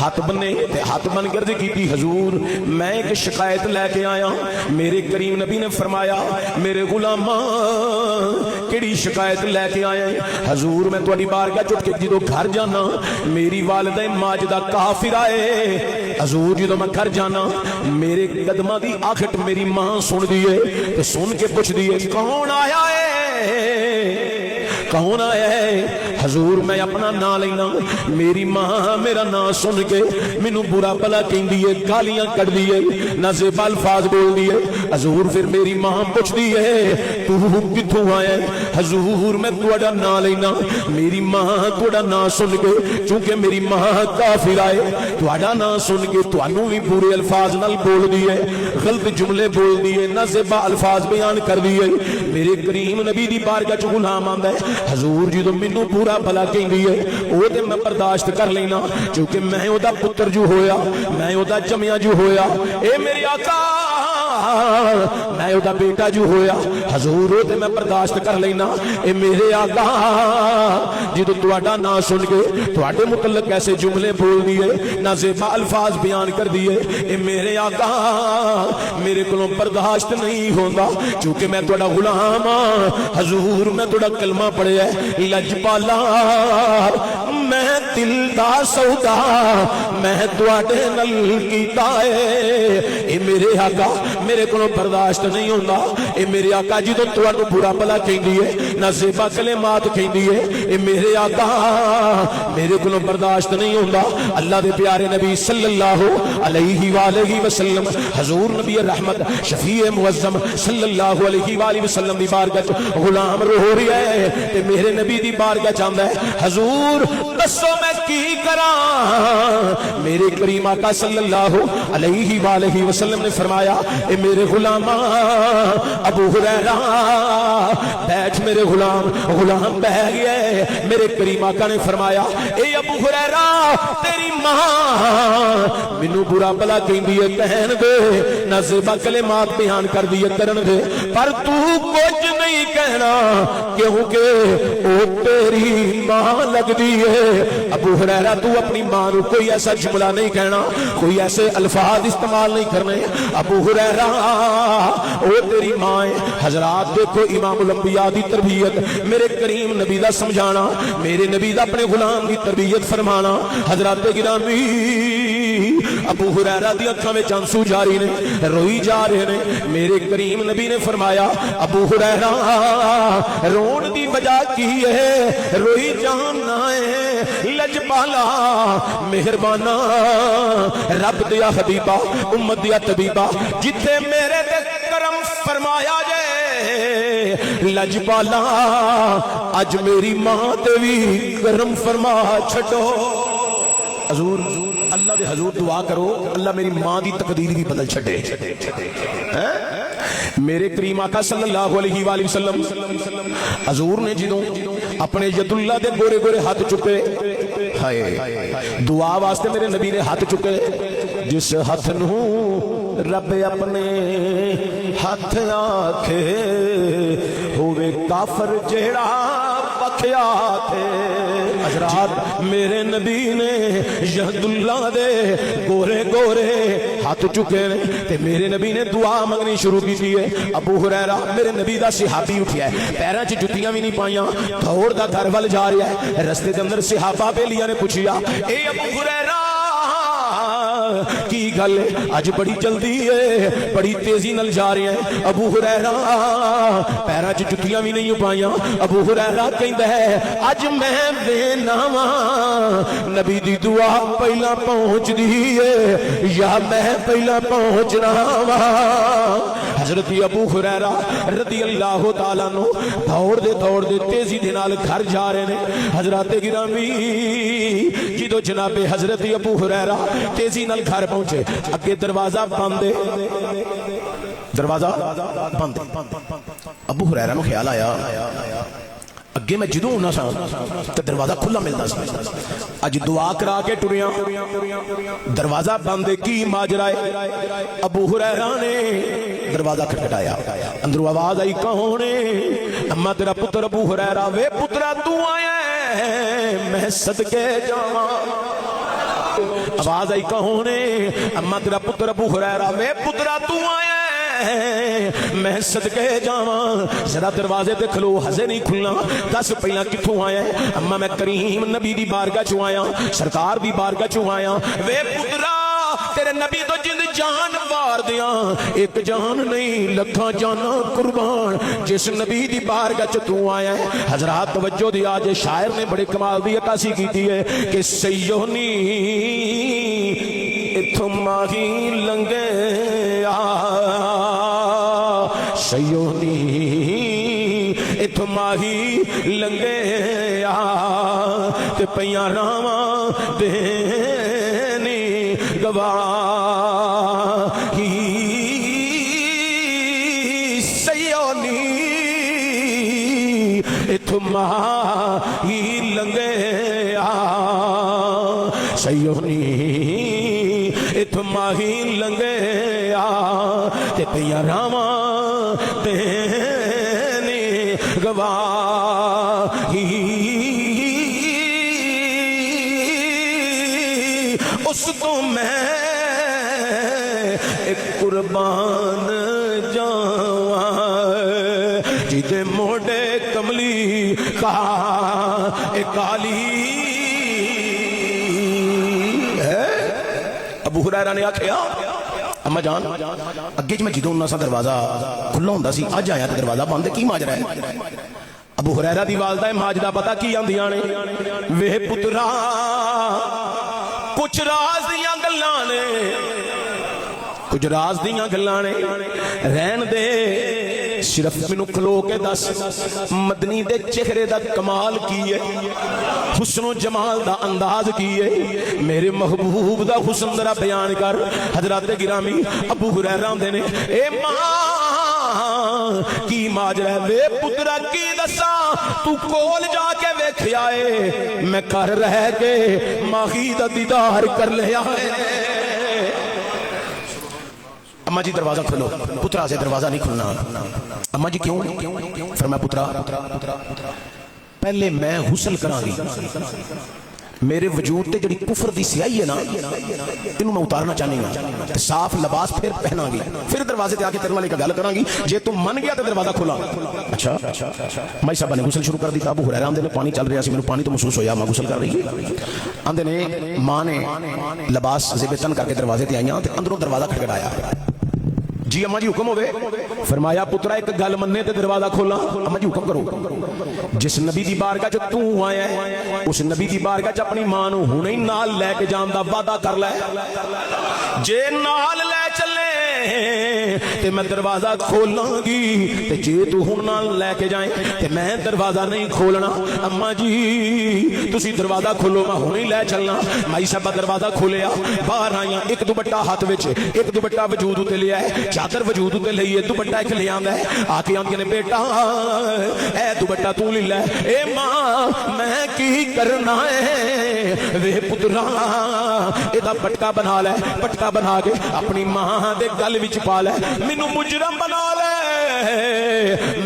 ہاتھ بنے ہاتھ بن کر کی حضور میں ایک شکایت لے کے آیا. میرے کریم نبی نے فرمایا میرے غلاماں کیڑی شکایت لے کے آیا؟ حضور میں تہاڈی بارگاہ چٹ کے جدوں گھر جانا میری والدہ ماجدہ کافر آئے. حضور جدوں میں گھر جانا میرے قدماں دی آکھٹ میری ماں سن دیے تے سن کے پوچھ دیے کون آیا ہے کون آیا ہے؟ حضور میں اپنا نام لینا میری ماں میرا نام سن کے مینوں برا بھلا کہندی ہے گالیاں کڈ دی ہے نازیب الفاظ بول دی ہے. حضور پھر میری ماں پوچھدی ہے تو کتھوں آیا ہے؟ حضور میں تہاڈا نام لینا میری ماں تہاڈا نام سن کے چونکہ میری ماں کافر آئے تہاڈا نام سن کے تانوں بھی برے الفاظ نال بول دی ہے غلط جملے بول دی ہے نازیب الفاظ بیان کر دی ہے. میرے کریم نبی دی بارگاہ چ غلام آندا ہے حضور جدوں مینوں برا بھلا کہندی ہے او تے میں برداشت کر لینا کیونکہ میں او دا پتر جو ہویا میں او دا جمیا جو ہویا اے میرے آقا میں او دا بیٹا جو ہویا حضور او تے میں برداشت کر لینا. اے میرے آقا جدوں تہاڈا نام سن کے تہاڈے متعلق ایسے جملے بول دیے نازیب الفاظ بیان کر دیے اے میرے آقا میرے کولوں برداشت نہیں ہوندا کیونکہ میں تہاڈا غلام ہاں. حضور میں تہاڈا کلمہ پڑھیا ہے لجپالا میں دل دا سودا میں تواڈے نال کیتا ہے. اے میرے آقا میرے کولوں برداشت نہیں ہوندا. اے میرے آقا جدوں تانوں برا بھلا کہندی ہے نازیبا کلمات کہندی ہے اے میرے آقا میرے کولوں برداشت نہیں ہوندا. اللہ دے پیارے نبی صلی اللہ علیہ وآلہ وسلم حضور نبی رحمت شفیع معظم صلی اللہ علیہ وآلہ وسلم دی بارگاہ غلام رو رہا ہے تے میرے نبی دی بارگاہ چاہندا ہے حضور دسو میں کی کراں؟ میرے کریم آقا صلی اللہ علیہ وآلہ وسلم نے فرمایا اے میرے غلاماں ابو ہریرہ بیٹھ میرے غلام. غلام بیٹھ گیا ہے. میرے کریم آقا نے فرمایا اے ابو ہریرہ تیری ماں مینوں برا بھلا کہندی ہے کہن دے نازیبا کلمات بیان کر دی کرن دے پر تو کچھ نہیں کہنا کیونکہ او تیری ماں لگ دی ہے. ابو ہریرہ تو اپنی ماں نو کوئی ایسا جملہ نہیں کہنا کوئی ایسے الفاظ استعمال نہیں کرنے. ابو ہریرہ او تیری ماں ہے. حضرات دیکھو امام الانبیاء دی تربیت میرے کریم نبی دا سمجھانا میرے نبی دا اپنے غلام دی تربیت فرمانا. حضرات گرامی ابو ہریرہ دی اکھاں وچ آنسو جاری نے روئی جا رہے نے. میرے کریم نبی نے فرمایا ابو ہریرہ رون دی وجہ کی ہے روئی جانا ہے لجپالا مہربانا رب دیا حبیبہ امت دیا طبیبہ جتھے میرے تے کرم فرمایا جائے لجپالا اج میری ماں تے بھی کرم فرما چھٹو. حضور اللہ دے حضور دعا کرو اللہ میری ماں دی تقدیر بھی بدل چھٹے. میرے کریم آقا صلی اللہ علیہ وآلہ وسلم حضور نے جدوں اپنے ید اللہ دے گورے گورے ہاتھ چکے ہائے دعا واسطے میرے نبی نے ہاتھ چکے جس ہاتھ نو رب اپنے ہاتھ آکھے ہوئے کافر جیڑا بکھیا تھے. حضرات میرے نبی نے ید اللہ دے گورے گورے ہاتھ چکے تے میرے نبی نے دعا منگنی شروع کی ہے. ابو ہریرہ میرے نبی دا صحابی اٹھیا ہے پیراں چ جتیاں بھی نہیں پائیاں دوڑ دا گھر ول جا رہا ہے. رستے دے اندر صحابہ بیلیاں نے پوچھیا اے ابو ہریرہ کی گل اج بڑی جلدی ہے بڑی تیزی نال جا رہے ہیں. ابو ہریرہ پیراں چ جتیاں بھی نہیں پائیاں. ابو ہریرہ کہندا ہے اج میں وینا واں نبی دی دعا پہلا پہنچ دی ہے یا میں پہلا پہنچنا واں. حضرت ابو ہریرہ رضی اللہ تعالیٰ عنہ دوڑ دے تیزی دے نال گھر جا رہے ہیں. حضرات گرامی جدو جناب حضرت ابو ہریرہ تیزی نال گھر پہنچے اگے دروازہ بند ابو ہریرہ نو خیال آیا اگے میں جدوں ہونا سا تو دروازہ کھلا ملتا سا اج دعا کرا کے ٹریا دروازہ بند کی ماجرا ہے. ابو ہریرہ نے دروازہ کھٹکھٹایا اندروں آواز آئی کون ہے؟ اما تیرا پتر ابو ہریرہ. وے پترا تو آیا ہے میں صدقے جاواں आवाज आई कौन है? अम्मा तेरा पुत्र अबू हुरैरा। वे पुत्रा तू आया मैं सदके जावा जरा दरवाजे ते खलो, हजे नहीं खुलना, दस पहला किथों आया? अम्मा मैं करीम नबी दी बारगाह चों आया, सरकार दी बारगाह चों आया। वे पुत्रा तेरे नबी तो जिंद जान वार दिया, एक जान नहीं लखा जाना कुर्बान जिस नबी दी बारगाह च तू आया है। हजरात तवज्जो दी, आज शायर ने बड़े कमाल दी अक्कासी की है कि सैयोनी इथों माही लंगे सयोनी इथों माही लंगे ते पईयां रावां देनी गवाही सयोनी इथों माही लंगे सयोनी इथों माही लंगे ते पईयां रावां देनी गवाही उस तो मैं एक कुर्बान जावा जिदे मोड़े कमली का एक काली है। अबू हुरैरा ने आखिया अम्मा जान अगे च मैं जो उन्ना सा दरवाजा खुला होंदा सी, अज आया तो दरवाजा बंद, की माजरा है? अबू हुरैरा दी वालदा माजरा पता की आंदियां ने? वे पुत्रा कुछ राज दियां गल्लां ने, कुछ राज दियां गल्लां ने, रहन दे सिर्फ मैनू खलो के दस मदनी दे चेहरे दा कमाल की है, हुस्नो जमाल दा अंदाज की है, मेरे महबूब दा हुस्न जरा बयान कर। हजरत गिरामी अबू हुरैरा आंदे ने ए मां की माजरा है? वे पुत्रा की दसा तू कोल जाके वेखिया है, मैं घर रह के माही दा दीदार कर लिया है। अम्मा जी दरवाजा खोलो। पुत्रा से दरवाजा नहीं खुलना। अम्मा जी क्यों? फरमाया पुत्रा पहले मैं हुस्न करांगी, मेरे वजूद ते जड़ी कुफर दी स्याही है ना इनू मैं उतारना चाहनी, साफ लिबास फिर पहनांगी, फिर दरवाजे ते आके तेरे वाले का गल करांगी, जे तू मन गया तो दरवाजा खोला। अच्छा भाई साहब ने गुसल शुरू कर दी। अबू हुरैरा आंदे ने पानी चल रहा सी, मैनू पानी तो महसूस होया, मैं गुसल कर रही आंदे ने मां ने लिबास ज़ेबतन करके दरवाजे ते आईयां ते अंदरों दरवाजा खड़खड़ाया। जी अम्मा जी हुक्म होवे। फरमाया पुत्रा एक गल मन्ने ते दरवाजा खोला। अम्मा जी हुक्म करो। जिस नबी दी बारगाह च तू आया है उस नबी दी बारगाह च अपनी मां नू हुणे ही नाल लैके जान दा वादा कर लै, जे नाल लै चले ते मैं दरवाजा खोलांगी, ते जे तू हुण नाल लैके जाए ते मैं दरवाजा नहीं खोलना। अम्मा जी तुसी दरवाजा खोलो, मैं हुणे ही लै चलना। माई साहबा दरवाजा खोलिया, बाहर आईयां, एक दुपट्टा हाथ विच, एक दुपट्टा वजूद उते लिया है, चादर वजूद उते लई है, दुपट्टा एक ले आंदा है, आके आंदियां ने बेटा ए दुपट्टा तू ले लै। ए मां मैं की करना है? वे पुत्रा एदा पटका बना लै, पटका बना के अपनी मां दे गल विच पा लै, मैनू मुजरम बना ले,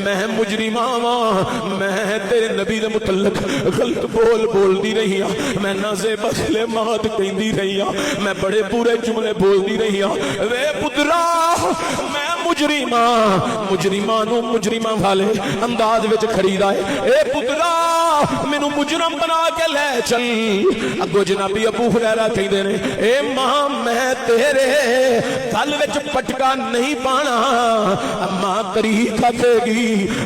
मैं मुजरिमा वां, मैं तेरे नबी दे मुतल्लक गलत बोलदी रही हां, मैं नाज़े बखले मात कहंदी रही हां, मैं बड़े बुरे जुमले बोलदी रही हां। वे पुत्रा मैं मुजरिमा नू मुजरिमा वाले अंदाज विच खड़ीदा है। ए पुत्रा मैनू मुजरम बना के ले चल। अगो जनाबी अबू हुरैरा कहंदे ने ए मां मैं तेरे गल विच पटका नहीं पाना, अम्मा करी खातेगी।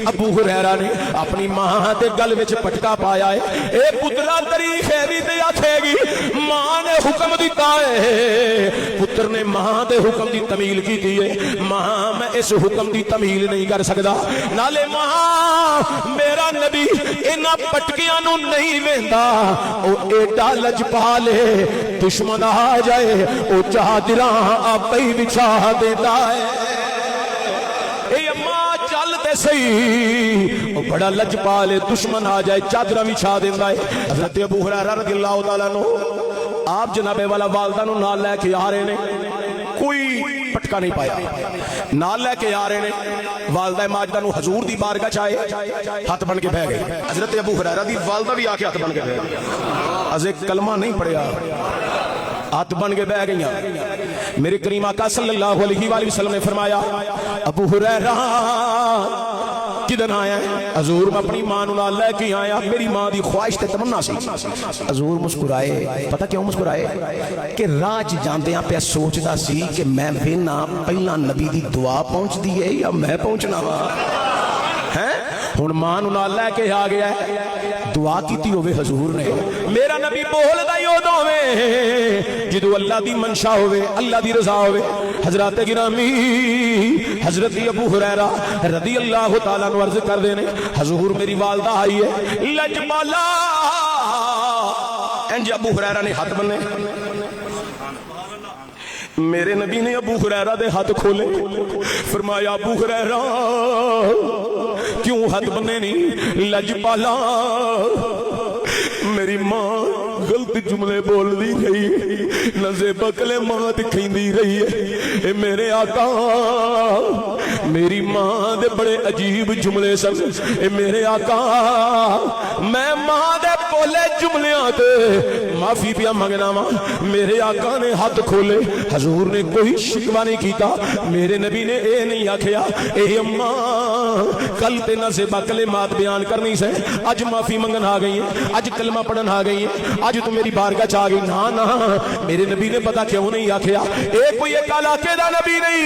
अबू हुरैरा ने अपनी मां दे गल विच पटका पाया है। ए पुत्रा तरी खैरी ते आखेगी, मां ने हुक्म दिता है, पुत्र ने मां दे हुक्म दी तमील की है, मां मैं इस हुक्म दी तमील नहीं कर सकदा। नाले मां मेरा नबी इन्हां पटकियां नू नहीं वेंदा, ओ एडा लजपाल है, दुश्मन आ जाए ओ चादरां आपे ही बिछा देता है। ए अम्मा चल ते सही, ओ बड़ा लजपाल है, दुश्मन आ जाए चादरां बिछा देंदा है। हज़रत अबू हुरैरा रज़ियल्लाहु तआला अन्हु आप जनाबे वाला वालदा नू नाल लेके आ रहे ने, कोई पटका नहीं पाया, नाल लेके आ रहे ने। वालदा माजदा नू हजूर दी बारगाह च आए, हाथ बन के बह गए। हजरत अबू हुरैरा दी वालदा भी आके हाथ बन के बह गई, अजे कलमा नहीं पढ़िया, हथ बन के बह गई। मेरे करीम आका सल्लल्लाहु अलैहि वसल्लम ने फरमाया अबू हुरैरा किधर आया है? हजूर मैं अपनी मां नाल लेके आया, मेरी मां की ख्वाहिश ते तमन्ना सी। हजूर मुस्कुराए। पता क्यों मुस्कुराए? कि राह च जांदियां पे सोचदा सी कि मैं वेना पहला नबी दी दुआ पहुंचदी है या मैं पहुंचना वा है। हुण मां नूं नाल लेके आ गया है, दुआ की होवे हजूर ने। मेरा नबी बोलदा ही उदों वे जदों अल्लाह दी मंशा होवे, अल्लाह दी रजा होवे। हजरत गिरामी हजरत अबू हुरैरा रदी अल्लाह तआला अन्हु अर्ज करदे ने हजूर मेरी वालदा आई है लजपाला। इंज अबू हुरैरा ने हाथ बन्ने। मेरे नबी ने अबू हुरैरा दे हाथ खोले, फरमाया अबू हुरैरा क्यों हाथ बन्ने नहीं? लजपाला मेरी मां गलत जुमले बोलती रही, नज़े बकले मां दिखी रही है। मेरे आका मेरी मां दे बड़े अजीब जुमले सन। मेरे आका मैं मां दे बोले जुमलियां ते माफी पिया मंगना वा। मेरे आका ने हाथ खोले, हजूर ने कोई शिकवा नहीं किया। मेरे नबी ने यह नहीं आखिया ए अम्मा कल ते नज़े बकले मात बयान करनी से, अज माफी मंगन आ गई है, अज कलमा पढ़न आ गई है, अज तू मेरी बारगाह च आ गई। ना ना मेरे नबी ने पता क्यों नहीं आखिया ए कोई एक इलाके दा नबी नहीं,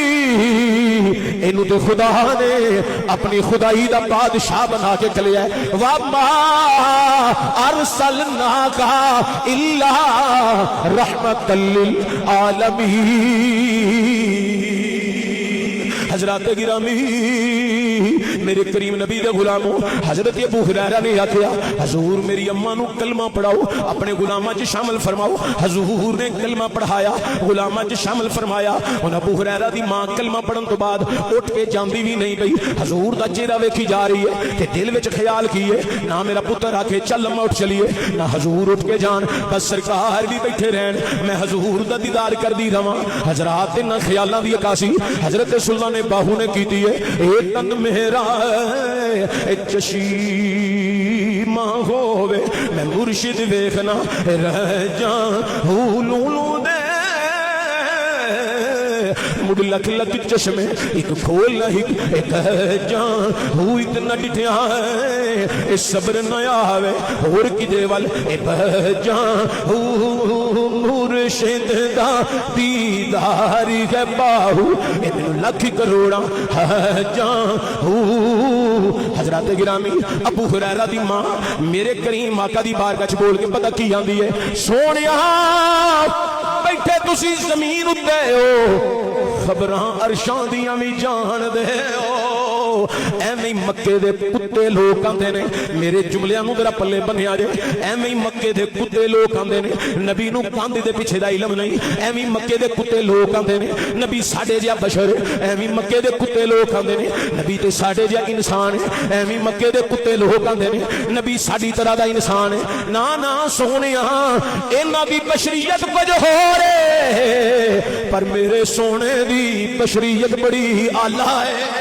इनू तो खुदा ने अपनी खुदाई दा बादशाह बना के कलिया। वा मा अरसलना का इल्ला रहमतल लिल आलमीन। हजरत गिरामी मेरे करीम नबी दे गुलामों हजरत अबू हुरैरा ने आखिया हजूर मेरी अम्मा नू कलमा पढ़ाओ, अपने गुलामां च शामिल फरमाओ। हजूर ने कलमा पढ़ाया, गुलामां च शामिल फरमाया। हुण अबू हुरैरा दी मां कलमा पढ़न तो बाद उठ के जांदी भी नहीं पई। हजूर दा चेहरा वेखी जा रही है ते दिल विच ख्याल की है ना मेरा पुत्र आखे चल अम्मा उठ चलिए, ना हजूर उठ के जान, बस सरकार भी बैठे रहन, मैं हजूर दा दीदार करदी रवां। हजरात इन्हां ख्यालां दी अकासी हजरत सुल्तान बाहू ने की है। ए तन मेरा चशीमा होवे मैं मुर्शिद वेखना रह जा लूलू दे मुड़ लख लख चश्मे एक खोल एक जा इतना डिठिया है सब्र न आवे होर किदे वल जा मुर्शिद दा दीदार है बाहू मैनू लख करोड़ा जा। हजरत गिरामी अबू हुरैरा दी मां मेरे करीम आका दी बारगाह च बोल के पता की आंदी है सोनिया बैठे तुसी जमीन उत्ते हो खबरां अरशां दियां भी जान दे हो। एवें मक्के दे कुत्ते लोग आंदे ने मेरे जुमलियां नूं जरा पल्ले बन्निया जे। एवें मक्के दे कुत्ते लोग आंदे ने नबी नूं कंध दे पिछे दा इल्म नहीं। एवें मक्के दे कुत्ते लोग आंदे ने नबी साडे जिहा बशर। एवें मक्के दे कुत्ते लोग आंदे ने नबी ते साडे जिहा इंसान है। एवें मक्के दे कुत्ते लोग आंदे ने नबी साडी तरह दा इंसान है। ना ना सोनिया इन्हां दी बशरियत कुछ होर है पर मेरे सोने दी बशरियत बड़ी आला है।